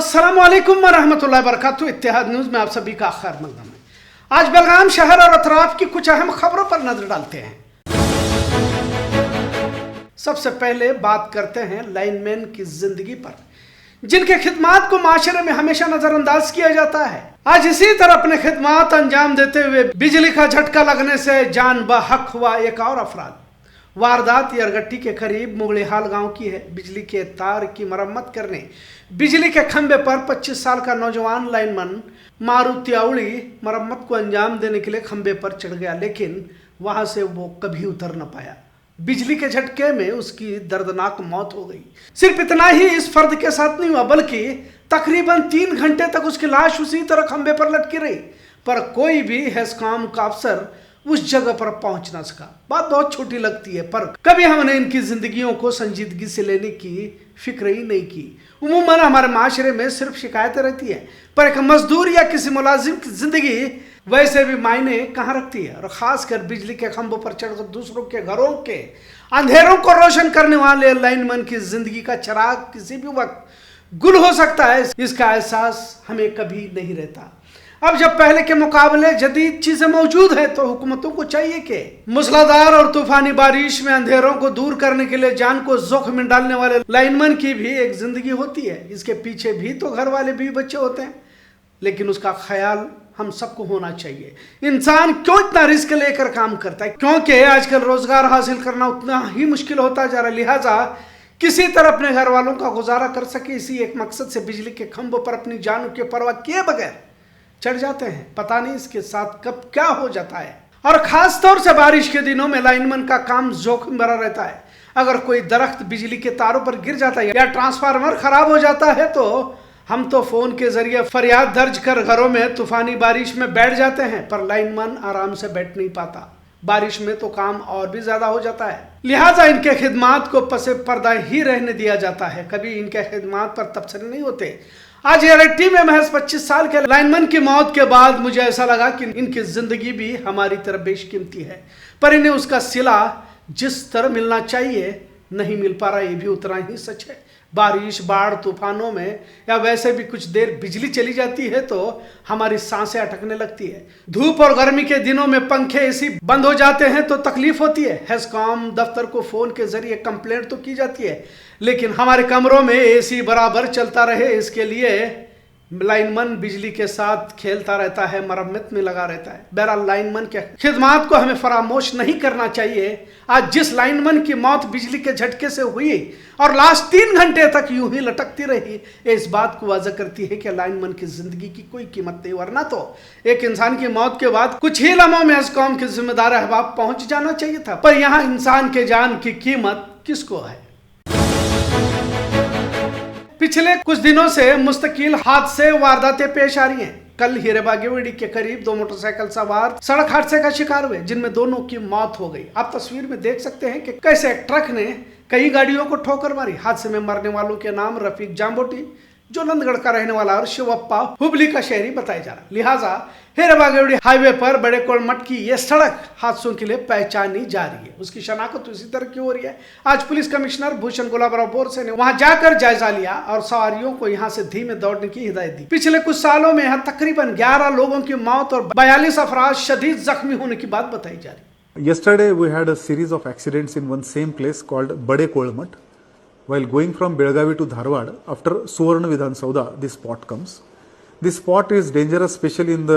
अस्सलामुअलैकुम वरहमतुल्लाहि वबरकातुहू। इत्तेहाद न्यूज़ में आप सभी का खैर मकदम है। आज बेलगाम शहर और अतराफ की कुछ अहम खबरों पर नजर डालते हैं। सबसे पहले बात करते हैं लाइनमैन की जिंदगी पर, जिनके खिदमात को माशरे में हमेशा नजरअंदाज किया जाता है। आज इसी तरह अपने खिदमात अंजाम देते हुए बिजली का झटका लगने से जान बहक हुआ एक और अफराद। वारदात यरगट्टी के करीब मुगलिहाल गांव की है। बिजली के तार की मरम्मत करने बिजली के खंभे पर 25 साल का नौजवान लाइनमैन मारुतियाउली मरम्मत को अंजाम देने के लिए खंभे पर चढ़ गया, लेकिन वहां से वो कभी उतर न पाया। बिजली के झटके में उसकी दर्दनाक मौत हो गई। सिर्फ इतना ही इस फर्द के साथ नहीं हुआ, बल्कि तकरीबन 3 घंटे तक उसकी लाश उसी तरह खंभे पर लटकी रही, पर कोई भी हेस्कॉम का अफसर उस जगह पर पहुंच ना सका। बात बहुत छोटी लगती है, पर कभी हमने इनकी जिंदगियों को संजीदगी से लेने की फिक्र ही नहीं की। उम्मन हमारे माशरे में सिर्फ शिकायतें रहती है, पर एक मजदूर या किसी मुलाजिम की जिंदगी वैसे भी मायने कहाँ रखती है। और खासकर बिजली के खंभों पर चढ़कर दूसरों के घरों के अंधेरों को रोशन करने वाले लाइनमैन की जिंदगी का चिराग किसी भी वक्त गुल हो सकता है, इसका एहसास हमें कभी नहीं रहता। अब जब पहले के मुकाबले जदीद चीजें मौजूद है, तो हुकूमतों को चाहिए कि मूसलाधार और तूफानी बारिश में अंधेरों को दूर करने के लिए जान को जोखिम में डालने वाले लाइनमैन की भी एक जिंदगी होती है। इसके पीछे भी तो घर वाले भी बच्चे होते हैं, लेकिन उसका ख्याल हम सबको होना चाहिए। इंसान क्यों इतना रिस्क लेकर काम करता है? क्योंकि आजकल रोजगार हासिल करना उतना ही मुश्किल होता जा रहा है। लिहाजा किसी तरह अपने घर वालों का गुजारा कर सके, इसी एक मकसद से बिजली के खंभों पर अपनी जान की परवाह किए बगैर चढ़ जाते हैं। पता नहीं इसके साथ कब क्या हो जाता है। और खास तौर से बारिश के दिनों में लाइनमैन का काम जोखिम भरा रहता है। अगर कोई दरख्त बिजली के तारों पर गिर जाता है या ट्रांसफार्मर खराब हो जाता है, तो हम तो फोन के जरिए फरियाद दर्ज कर घरों में तूफानी बारिश में बैठ जाते हैं, पर लाइनमैन आराम से बैठ नहीं पाता। बारिश में तो काम और भी ज्यादा हो जाता है। लिहाजा इनके खिदमात को पसे पर्दा ही रहने दिया जाता है, कभी इनके खिदमात पर तबसरे नहीं होते। आज यरगट्टी में महज 25 साल के लाइनमैन की मौत के बाद मुझे ऐसा लगा कि इनकी जिंदगी भी हमारी तरह बेशकीमती है, पर इन्हें उसका सिला जिस तरह मिलना चाहिए नहीं मिल पा रहा, ये भी उतना ही सच है। बारिश, बाढ़, तूफानों में या वैसे भी कुछ देर बिजली चली जाती है तो हमारी सांसें अटकने लगती है। धूप और गर्मी के दिनों में पंखे, एसी बंद हो जाते हैं तो तकलीफ होती है। हेस्कॉम दफ्तर को फोन के जरिए कंप्लेंट तो की जाती है, लेकिन हमारे कमरों में एसी बराबर चलता रहे, इसके लिए लाइनमैन बिजली के साथ खेलता रहता है, मरम्मत में लगा रहता है। बहरहाल लाइनमैन के खिदमात को हमें फरामोश नहीं करना चाहिए। आज जिस लाइनमैन की मौत बिजली के झटके से हुई और लास्ट 3 घंटे तक यूं ही लटकती रही, इस बात को वाज़ह करती है कि लाइनमैन की जिंदगी की कोई कीमत नहीं। वरना तो एक इंसान की मौत के बाद कुछ ही लम्हों में हेस्कॉम के जिम्मेदार अहबाब पहुंच जाना चाहिए था, पर यहाँ इंसान के जान की कीमत किसको है? पिछले कुछ दिनों से मुस्तकिल हादसे वारदातें पेश आ रही हैं। कल हीरेबागेवाड़ी के करीब 2 मोटरसाइकिल सवार सड़क हादसे का शिकार हुए, जिनमें दोनों की मौत हो गई। आप तस्वीर में देख सकते हैं कि कैसे एक ट्रक ने कई गाड़ियों को ठोकर मारी। हादसे में मरने वालों के नाम रफीक जाम्बोटी, जो नंदगढ़ का रहने वाला, और शिवप्पा हुबली का शहरी बताया जा रहा। लिहाजा हीरेबागेवाड़ी हाईवे पर बड़े कोलमट की यह सड़क हादसों के लिए पहचानी जा रही है। उसकी शनाख्त इसी तरह की हो रही है। आज पुलिस कमिश्नर भूषण गुलाबराव बोरसे ने वहां जाकर जायजा लिया और सवारियों को यहां से धीमे दौड़ने की हिदायत दी। पिछले कुछ सालों में यहाँ तकरीबन 11 लोगों की मौत और 42 अफराद शदीद जख्मी होने की बात बताई जा रही है। Yesterday we had a series of accidents in one same place called Bade Kolmat. While going from Belgavi to Dharwad, after Suvarna Vidhan Sauda, this spot comes. This spot is dangerous, especially in the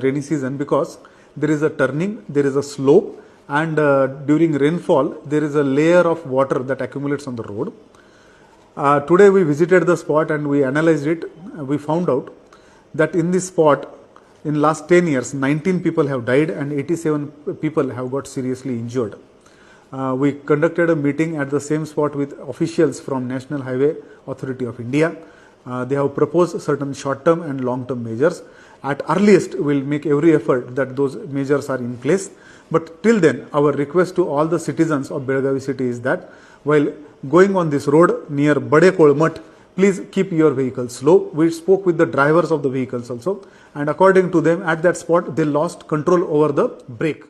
rainy season, because there is a turning, there is a slope, and during rainfall, there is a layer of water that accumulates on the road. Today we visited the spot and we analyzed it. We found out that in this spot, in last 10 years, 19 people have died and 87 people have got seriously injured. We conducted a meeting at the same spot with officials from National Highway Authority of India. They have proposed certain short-term and long-term measures. At earliest, we will make every effort that those measures are in place. But till then, our request to all the citizens of Belgavi city is that while going on this road near Bade Kolmat, please keep your vehicle slow. We spoke with the drivers of the vehicles also, and according to them, at that spot, they lost control over the brake.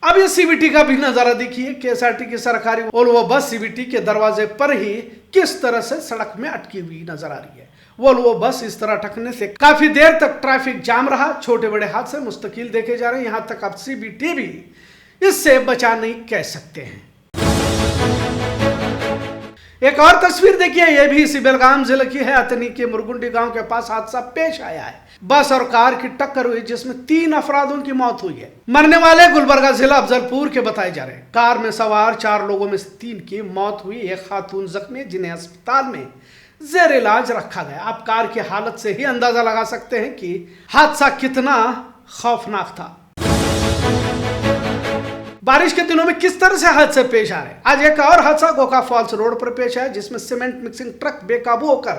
अब ये CBT का भी नजारा देखिए। केएसआरटी की सरकारी Volvo bus CBT के दरवाजे पर ही किस तरह से सड़क में अटकी हुई नजर आ रही है। वोल्वो बस इस तरह अटकने से काफी देर तक ट्रैफिक जाम रहा। छोटे बड़े हादसे मुस्तकिल देखे जा रहे हैं। यहां तक अब CBT भी इससे बचा नहीं कह सकते हैं। एक और तस्वीर देखिए, यह भी इसी बेलगाम जिले की है। अतनी के मुरगुंडी गांव के पास हादसा पेश आया है। बस और कार की टक्कर हुई जिसमें 3 अफरादों की मौत हुई है। मरने वाले गुलबर्गा जिला अफजलपुर के बताए जा रहे हैं। कार में सवार 4 लोगों में से 3 की मौत हुई। एक खातून जख्मी, जिन्हें अस्पताल में जेर इलाज रखा गया। आप कार की हालत से ही अंदाजा लगा सकते हैं कि हादसा कितना खौफनाक था। बारिश के दिनों में किस तरह से हादसे पेश आ रहे हैं। आज एक और हादसा गोका फॉल्स रोड पर पेश आया, जिसमें सीमेंट मिक्सिंग ट्रक बेकाबू होकर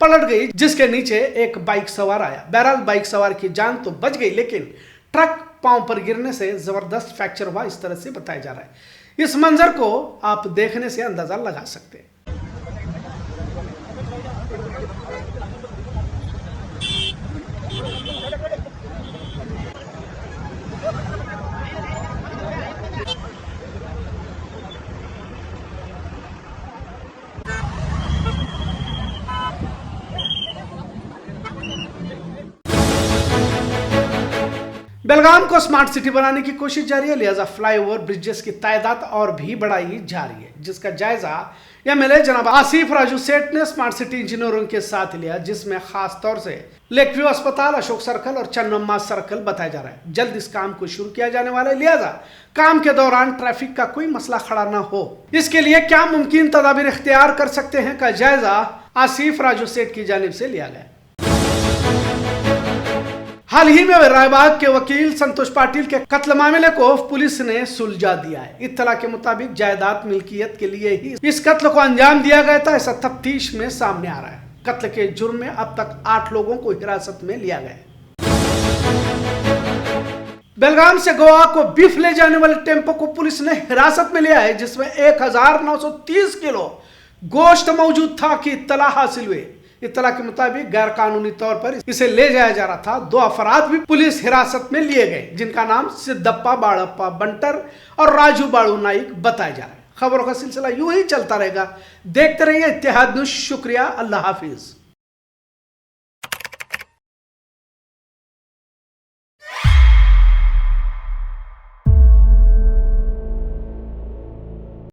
पलट गई, जिसके नीचे एक बाइक सवार आया। बहरहाल बाइक सवार की जान तो बच गई, लेकिन ट्रक पांव पर गिरने से जबरदस्त फ्रैक्चर हुआ, इस तरह से बताया जा रहा है। इस मंजर को आप देखने से अंदाजा लगा सकते हैं। बेलगाम को स्मार्ट सिटी बनाने की कोशिश जारी है, लिहाजा फ्लाईओवर ब्रिजेस की तादाद और भी बढ़ाई जा रही है, जिसका जायजा MLA जनाब आसिफ राजू सेठ ने स्मार्ट सिटी इंजीनियरों के साथ लिया, जिसमें खास तौर से लेकव्यू अस्पताल, अशोक सर्कल और चन्नम्मा सर्कल बताया जा रहा है। जल्द इस काम को शुरू किया जाने वाला है, लिहाजा काम के दौरान ट्रैफिक का कोई मसला खड़ा न हो। इसके लिए क्या मुमकिन तदाबीर इख्तियार कर सकते हैं का जायजा आसिफ राजू सेठ की जानिब से लिया गया। हाल ही में रायबाग के वकील संतोष पाटिल के कत्ल मामले को पुलिस ने सुलझा दिया है। इत्तला के मुताबिक जायदाद मिल्कियत के लिए ही इस कत्ल को अंजाम दिया गया था, ऐसा तफ्तीश में सामने आ रहा है। कत्ल के जुर्म में अब तक 8 लोगों को हिरासत में लिया गया है। बेलगाम से गोवा को बीफ ले जाने वाले टेम्पो को पुलिस ने हिरासत में लिया है, जिसमें 1930 किलो गोश्त मौजूद था की इत्तला हासिल हुई। इत्तला के मुताबिक गैर कानूनी तौर पर इसे ले जाया जा रहा था। 2 अफराद भी पुलिस हिरासत में लिए गए, जिनका नाम सिद्धप्पा बाड़प्पा बंटर और राजू बाड़ू नाइक बताया जा रहा है। खबरों का सिलसिला यूं ही चलता रहेगा। देखते रहिए इत्तेहाद न्यूज़। शुक्रिया, अल्लाह हाफिज।